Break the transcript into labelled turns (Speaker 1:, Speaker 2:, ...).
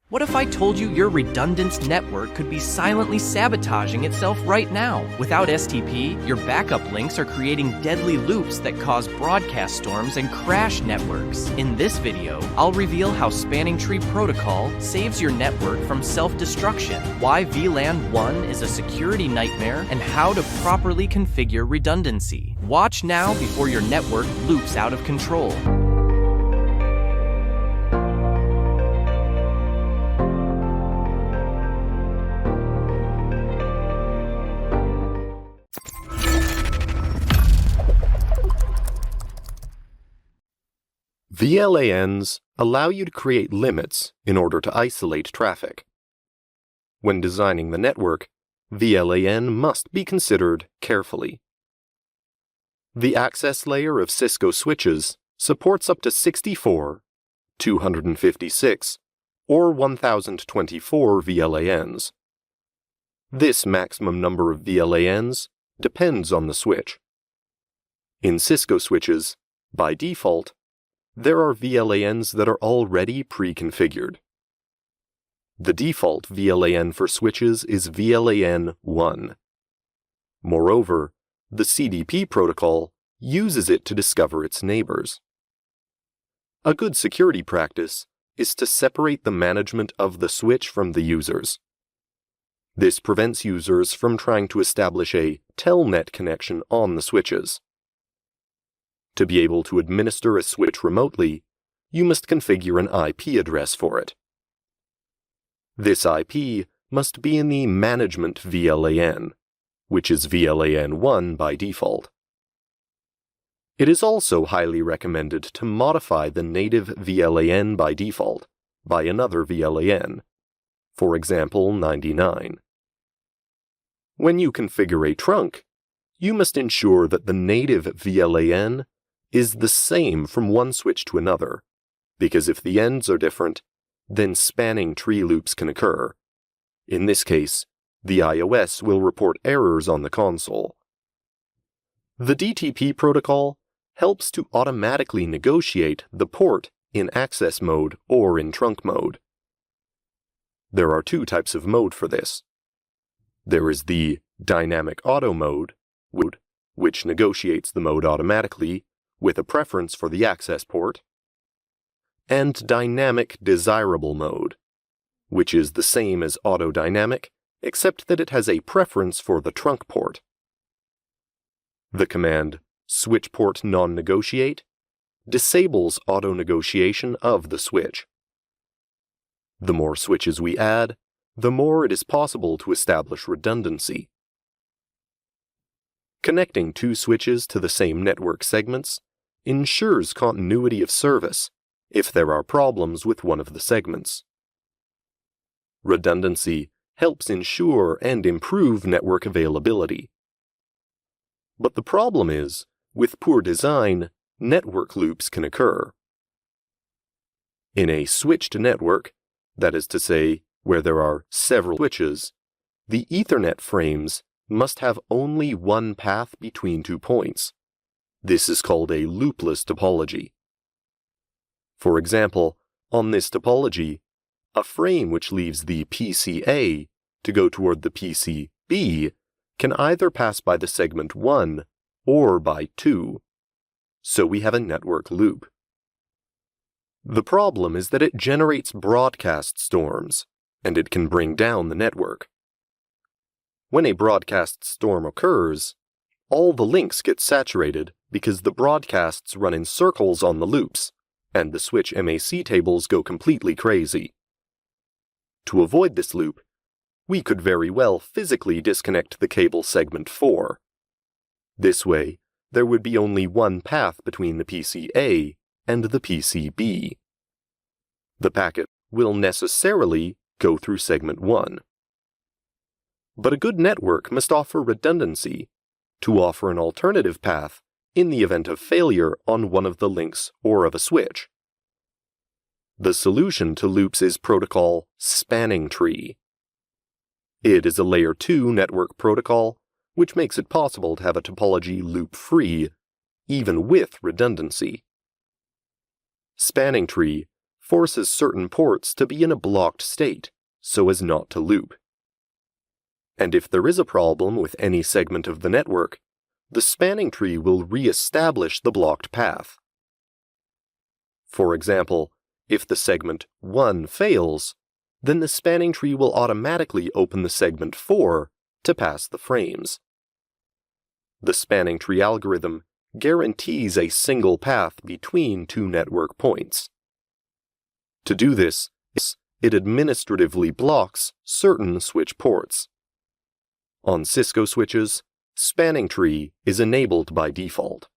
Speaker 1: What if I told you your redundant network could be silently sabotaging itself right now? Without STP, your backup links are creating deadly loops that cause broadcast storms and crash networks. In this video, I'll reveal how Spanning Tree Protocol saves your network from self-destruction, why VLAN 1 is a security nightmare, and how to properly configure redundancy. Watch now before your network loops out of control.
Speaker 2: VLANs allow you to create limits in order to isolate traffic. When designing the network, VLAN must be considered carefully. The access layer of Cisco switches supports up to 64, 256, or 1024 VLANs. This maximum number of VLANs depends on the switch. In Cisco switches, by default, there are VLANs that are already pre-configured. The default VLAN for switches is VLAN 1. Moreover, the CDP protocol uses it to discover its neighbors. A good security practice is to separate the management of the switch from the users. This prevents users from trying to establish a telnet connection on the switches. To be able to administer a switch remotely, you must configure an IP address for it. This IP must be in the management VLAN, which is VLAN 1 by default. It is also highly recommended to modify the native VLAN by default by another VLAN, for example 99. When you configure a trunk, you must ensure that the native VLAN is the same from one switch to another, because if the ends are different, then spanning tree loops can occur. In this case, the iOS will report errors on the console. The DTP protocol helps to automatically negotiate the port in access mode or in trunk mode. There are two types of mode for this. There is the dynamic auto mode, which negotiates the mode automatically with a preference for the access port, and dynamic desirable mode, which is the same as auto-dynamic, except that it has a preference for the trunk port. The command switchport non-negotiate disables auto-negotiation of the switch. The more switches we add, the more it is possible to establish redundancy. Connecting two switches to the same network segments ensures continuity of service if there are problems with one of the segments. Redundancy helps ensure and improve network availability. But the problem is, with poor design, network loops can occur. In a switched network, that is to say, where there are several switches, the Ethernet frames must have only one path between 2 points. This is called a loopless topology. For example, on this topology, a frame which leaves the PCA to go toward the PCB can either pass by the segment 1 or by 2, so we have a network loop. The problem is that it generates broadcast storms, and it can bring down the network. When a broadcast storm occurs, all the links get saturated because the broadcasts run in circles on the loops, and the switch MAC tables go completely crazy. To avoid this loop, we could very well physically disconnect the cable segment 4. This way, there would be only one path between the PCA and the PCB. The packet will necessarily go through segment 1. But a good network must offer redundancy to offer an alternative path in the event of failure on one of the links or of a switch. The solution to loops is protocol Spanning Tree. It is a layer 2 network protocol which makes it possible to have a topology loop-free, even with redundancy. Spanning Tree forces certain ports to be in a blocked state so as not to loop. And if there is a problem with any segment of the network, the spanning tree will re-establish the blocked path. For example, if the segment 1 fails, then the spanning tree will automatically open the segment 4 to pass the frames. The spanning tree algorithm guarantees a single path between two network points. To do this, it administratively blocks certain switch ports. On Cisco switches, spanning tree is enabled by default.